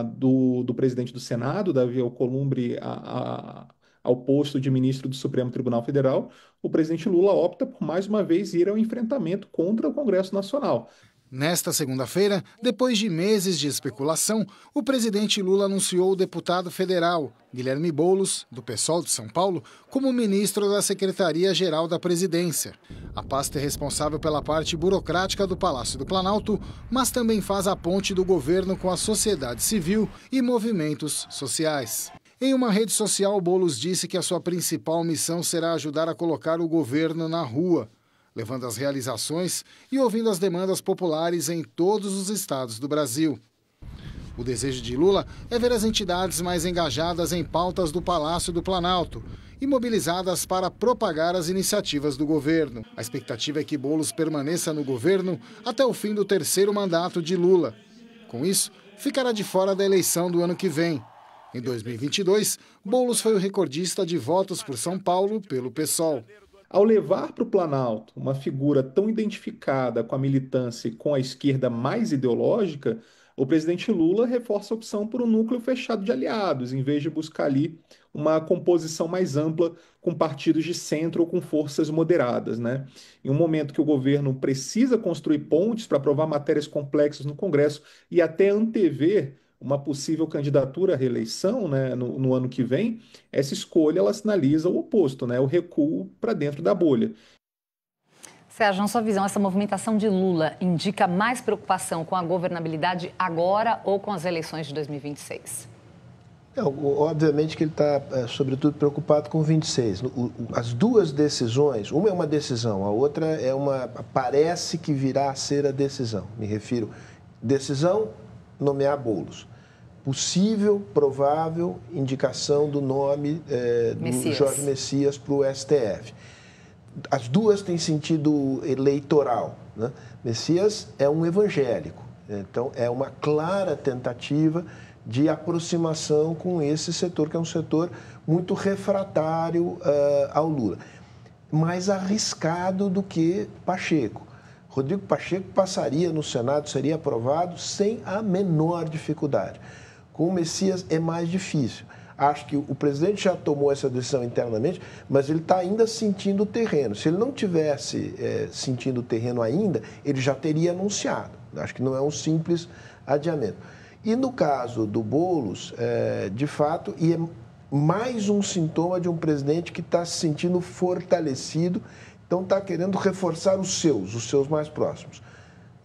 do presidente do Senado, Davi Alcolumbre, ao posto de ministro do Supremo Tribunal Federal, o presidente Lula opta por mais uma vez ir ao enfrentamento contra o Congresso Nacional. Nesta segunda-feira, depois de meses de especulação, o presidente Lula anunciou o deputado federal Guilherme Boulos, do PSOL de São Paulo, como ministro da Secretaria-Geral da Presidência. A pasta é responsável pela parte burocrática do Palácio do Planalto, mas também faz a ponte do governo com a sociedade civil e movimentos sociais. Em uma rede social, Boulos disse que a sua principal missão será ajudar a colocar o governo na rua, levando as realizações e ouvindo as demandas populares em todos os estados do Brasil. O desejo de Lula é ver as entidades mais engajadas em pautas do Palácio do Planalto e mobilizadas para propagar as iniciativas do governo. A expectativa é que Boulos permaneça no governo até o fim do terceiro mandato de Lula. Com isso, ficará de fora da eleição do ano que vem. Em 2022, Boulos foi o recordista de votos por São Paulo pelo PSOL. Ao levar para o Planalto uma figura tão identificada com a militância e com a esquerda mais ideológica, o presidente Lula reforça a opção por um núcleo fechado de aliados, em vez de buscar ali uma composição mais ampla com partidos de centro ou com forças moderadas, né? Em um momento que o governo precisa construir pontes para aprovar matérias complexas no Congresso e até antever uma possível candidatura à reeleição, né, no ano que vem, essa escolha ela sinaliza o oposto, né, o recuo para dentro da bolha. Sérgio, na sua visão, essa movimentação de Lula indica mais preocupação com a governabilidade agora ou com as eleições de 2026? Obviamente que ele está, sobretudo, preocupado com 26. As duas decisões, uma é uma decisão, a outra parece que virá a ser a decisão. Me refiro, decisão, nomear Boulos. Possível, provável indicação do nome do Jorge Messias para o STF. As duas têm sentido eleitoral, né? Messias é um evangélico, então é uma clara tentativa de aproximação com esse setor, que é um setor muito refratário ao Lula. Mais arriscado do que Pacheco. Rodrigo Pacheco passaria no Senado, seria aprovado sem a menor dificuldade. Com o Messias é mais difícil. Acho que o presidente já tomou essa decisão internamente, mas ele está ainda sentindo o terreno. Se ele não tivesse sentindo o terreno ainda, ele já teria anunciado. Acho que não é um simples adiamento. E no caso do Boulos, de fato, e é mais um sintoma de um presidente que está se sentindo fortalecido. Então, está querendo reforçar os seus mais próximos.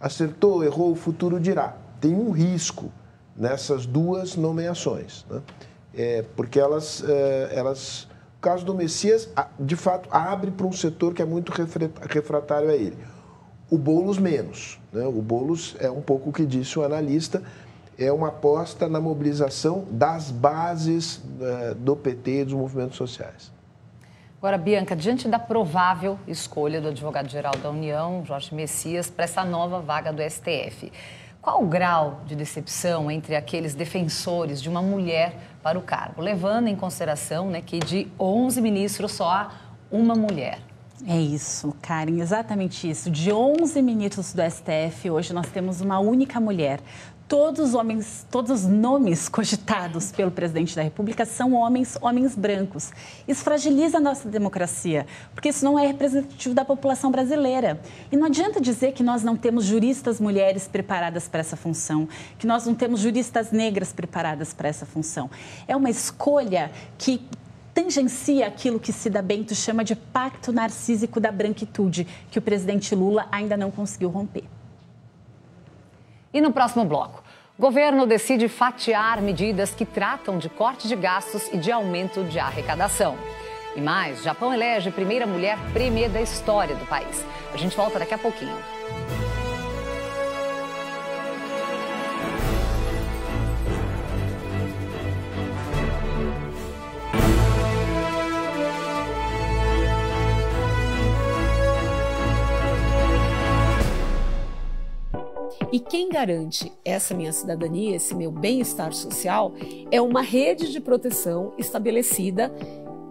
Acertou, errou, o futuro dirá. Tem um risco nessas duas nomeações, né? Porque elas, o caso do Messias, de fato, abre para um setor que é muito refratário a ele. O Boulos menos, né? O Boulos é um pouco o que disse o analista, é uma aposta na mobilização das bases do PT e dos movimentos sociais. Agora, Bianca, diante da provável escolha do advogado-geral da União, Jorge Messias, para essa nova vaga do STF, qual o grau de decepção entre aqueles defensores de uma mulher para o cargo, levando em consideração, né, que de 11 ministros só há uma mulher? É isso, Karen, exatamente isso. De 11 ministros do STF, hoje nós temos uma única mulher. Todos os nomes cogitados pelo presidente da República são homens brancos. Isso fragiliza a nossa democracia, porque isso não é representativo da população brasileira. E não adianta dizer que nós não temos juristas mulheres preparadas para essa função, que nós não temos juristas negras preparadas para essa função. É uma escolha que tangencia aquilo que Cida Bento chama de pacto narcísico da branquitude, que o presidente Lula ainda não conseguiu romper. E no próximo bloco, o governo decide fatiar medidas que tratam de corte de gastos e de aumento de arrecadação. E mais, Japão elege a primeira mulher premier da história do país. A gente volta daqui a pouquinho. E quem garante essa minha cidadania, esse meu bem-estar social, é uma rede de proteção estabelecida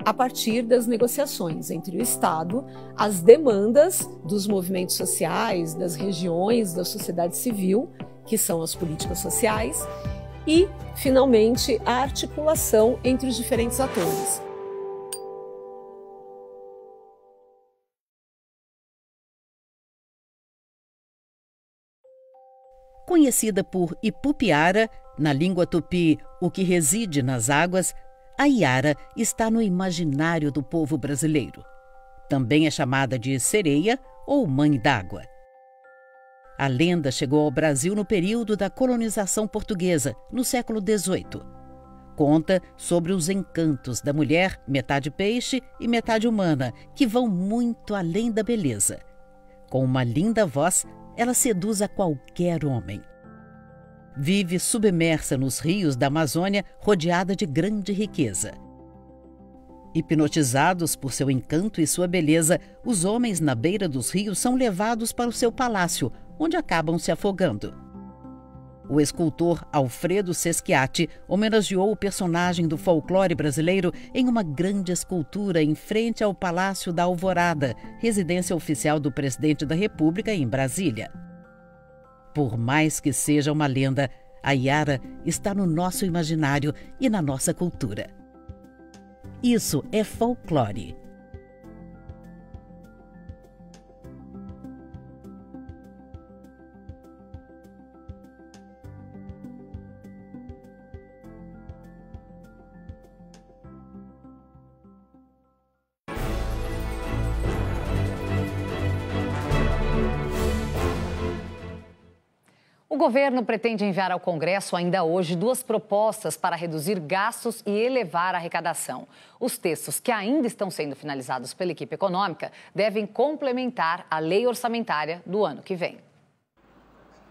a partir das negociações entre o Estado, as demandas dos movimentos sociais, das regiões, da sociedade civil, que são as políticas sociais, e, finalmente, a articulação entre os diferentes atores. Conhecida por Ipupiara, na língua tupi, o que reside nas águas, a Iara está no imaginário do povo brasileiro. Também é chamada de sereia ou mãe d'água. A lenda chegou ao Brasil no período da colonização portuguesa, no século XVIII. Conta sobre os encantos da mulher, metade peixe e metade humana, que vão muito além da beleza. Com uma linda voz, ela seduz a qualquer homem. Vive submersa nos rios da Amazônia, rodeada de grande riqueza. Hipnotizados por seu encanto e sua beleza, os homens na beira dos rios são levados para o seu palácio, onde acabam se afogando. O escultor Alfredo Seschiatti homenageou o personagem do folclore brasileiro em uma grande escultura em frente ao Palácio da Alvorada, residência oficial do presidente da República em Brasília. Por mais que seja uma lenda, a Iara está no nosso imaginário e na nossa cultura. Isso é folclore. O governo pretende enviar ao Congresso ainda hoje 2 propostas para reduzir gastos e elevar a arrecadação. Os textos, que ainda estão sendo finalizados pela equipe econômica, devem complementar a lei orçamentária do ano que vem.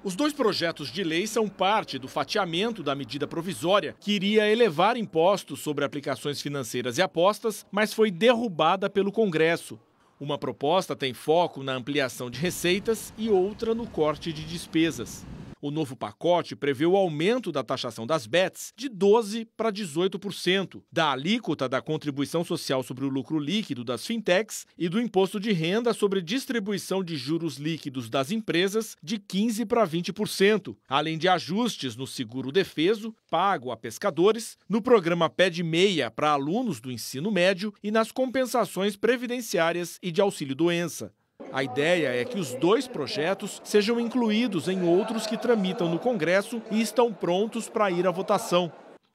Os 2 projetos de lei são parte do fatiamento da medida provisória que iria elevar impostos sobre aplicações financeiras e apostas, mas foi derrubada pelo Congresso. Uma proposta tem foco na ampliação de receitas e outra no corte de despesas. O novo pacote prevê o aumento da taxação das bets de 12% para 18%, da alíquota da contribuição social sobre o lucro líquido das fintechs e do imposto de renda sobre distribuição de juros líquidos das empresas de 15% para 20%, além de ajustes no seguro defeso, pago a pescadores, no programa Pé de Meia para alunos do ensino médio e nas compensações previdenciárias e de auxílio-doença. A ideia é que os 2 projetos sejam incluídos em outros que tramitam no Congresso e estão prontos para ir à votação.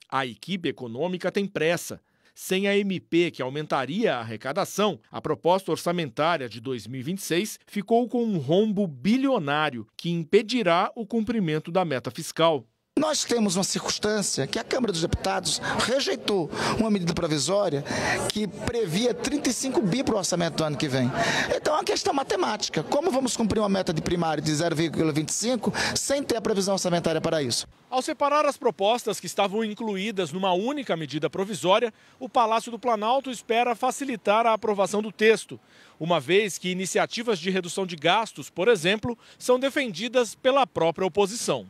A equipe econômica tem pressa. Sem a MP que aumentaria a arrecadação, a proposta orçamentária de 2026 ficou com um rombo bilionário que impedirá o cumprimento da meta fiscal. Nós temos uma circunstância que a Câmara dos Deputados rejeitou uma medida provisória que previa 35 bi para o orçamento do ano que vem. Então é uma questão matemática. Como vamos cumprir uma meta de primário de 0,25 sem ter a previsão orçamentária para isso? Ao separar as propostas que estavam incluídas numa única medida provisória, o Palácio do Planalto espera facilitar a aprovação do texto, uma vez que iniciativas de redução de gastos, por exemplo, são defendidas pela própria oposição.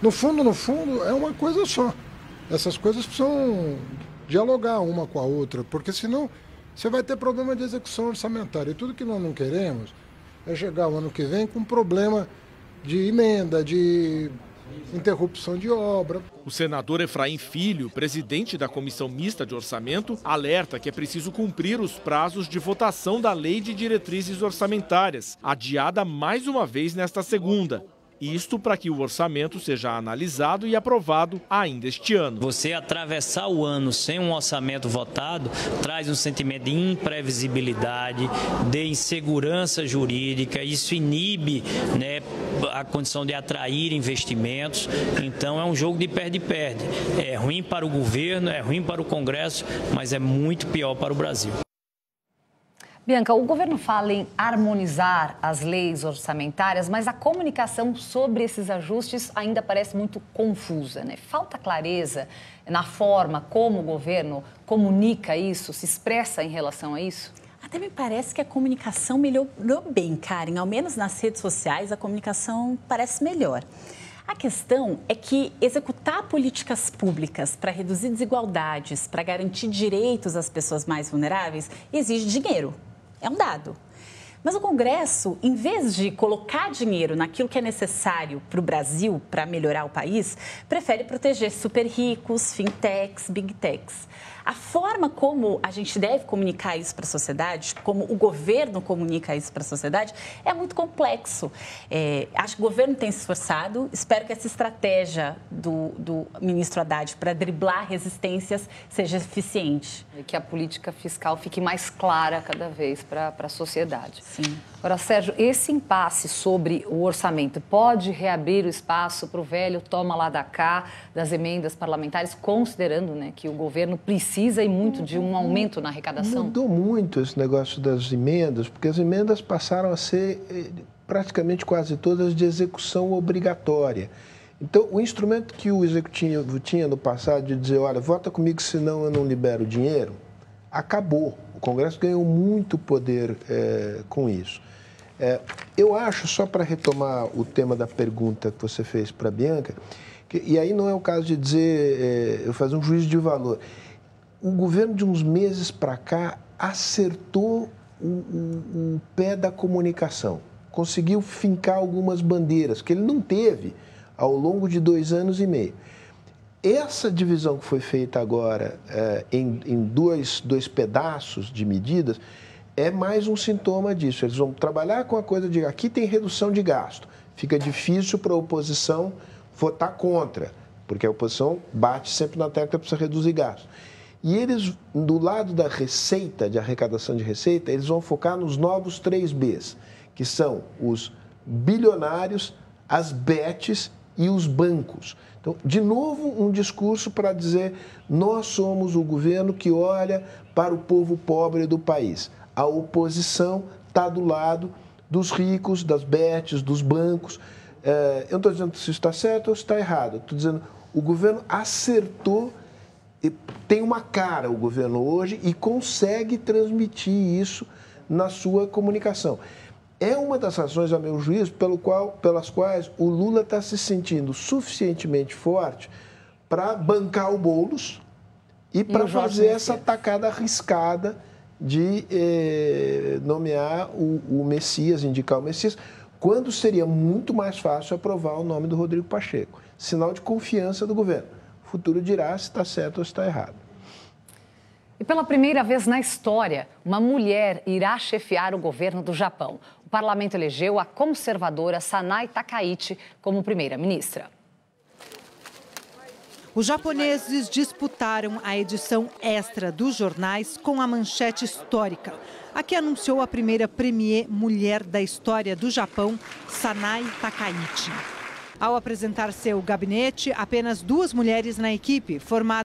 No fundo, é uma coisa só. Essas coisas precisam dialogar uma com a outra, porque senão você vai ter problema de execução orçamentária. E tudo que nós não queremos é chegar o ano que vem com problema de emenda, de interrupção de obra. O senador Efraim Filho, presidente da Comissão Mista de Orçamento, alerta que é preciso cumprir os prazos de votação da Lei de Diretrizes Orçamentárias, adiada mais uma vez nesta segunda. Isto para que o orçamento seja analisado e aprovado ainda este ano. Você atravessar o ano sem um orçamento votado traz um sentimento de imprevisibilidade, de insegurança jurídica. Isso inibe, a condição de atrair investimentos. Então é um jogo de perde-perde. É ruim para o governo, é ruim para o Congresso, mas é muito pior para o Brasil. Bianca, o governo fala em harmonizar as leis orçamentárias, mas a comunicação sobre esses ajustes ainda parece muito confusa, né? Falta clareza na forma como o governo comunica isso, se expressa em relação a isso? Até me parece que a comunicação melhorou bem, Karen. Ao menos nas redes sociais, a comunicação parece melhor. A questão é que executar políticas públicas para reduzir desigualdades, para garantir direitos às pessoas mais vulneráveis, exige dinheiro. É um dado. Mas o Congresso, em vez de colocar dinheiro naquilo que é necessário para o Brasil, para melhorar o país, prefere proteger super ricos, fintechs, big techs. A forma como a gente deve comunicar isso para a sociedade, como o governo comunica isso para a sociedade, é muito complexo. Acho que o governo tem se esforçado, espero que essa estratégia do ministro Haddad para driblar resistências seja eficiente. E que a política fiscal fique mais clara cada vez para a sociedade. Sim. Agora, Sérgio, esse impasse sobre o orçamento pode reabrir o espaço para o velho toma lá da cá das emendas parlamentares, considerando, né, que o governo precisa e muito de um aumento na arrecadação? Mudou muito esse negócio das emendas, porque as emendas passaram a ser praticamente quase todas de execução obrigatória. Então, o instrumento que o Executivo tinha no passado de dizer, olha, vota comigo, senão eu não libero o dinheiro, acabou. O Congresso ganhou muito poder com isso. Eu acho, só para retomar o tema da pergunta que você fez para a Bianca, e aí não é o caso de dizer, eu fazer um juízo de valor. O governo de uns meses para cá acertou o pé da comunicação, conseguiu fincar algumas bandeiras que ele não teve ao longo de 2 anos e meio. Essa divisão que foi feita agora em dois pedaços de medidas é mais um sintoma disso. Eles vão trabalhar com a coisa de aqui tem redução de gasto. Fica difícil para a oposição votar contra, porque a oposição bate sempre na tecla que precisa reduzir gastos. E eles, do lado da receita, de arrecadação de receita, eles vão focar nos novos 3Bs, que são os bilionários, as bets e os bancos. Então, de novo, um discurso para dizer nós somos o governo que olha para o povo pobre do país. A oposição está do lado dos ricos, das bets, dos bancos. Eu não estou dizendo se isso está certo ou se está errado. Estou dizendo o governo acertou, tem uma cara o governo hoje e consegue transmitir isso na sua comunicação. É uma das razões, a meu juízo, pelas quais o Lula está se sentindo suficientemente forte para bancar o Boulos e para fazer essa tacada arriscada de nomear o Messias, indicar o Messias, quando seria muito mais fácil aprovar o nome do Rodrigo Pacheco. Sinal de confiança do governo. O futuro dirá se está certo ou se está errado. E pela primeira vez na história, uma mulher irá chefiar o governo do Japão. O parlamento elegeu a conservadora Sanai Takaichi como primeira-ministra. Os japoneses disputaram a edição extra dos jornais com a manchete histórica. A que anunciou a primeira premier mulher da história do Japão, Sanai Takaichi. Ao apresentar seu gabinete, apenas 2 mulheres na equipe, formada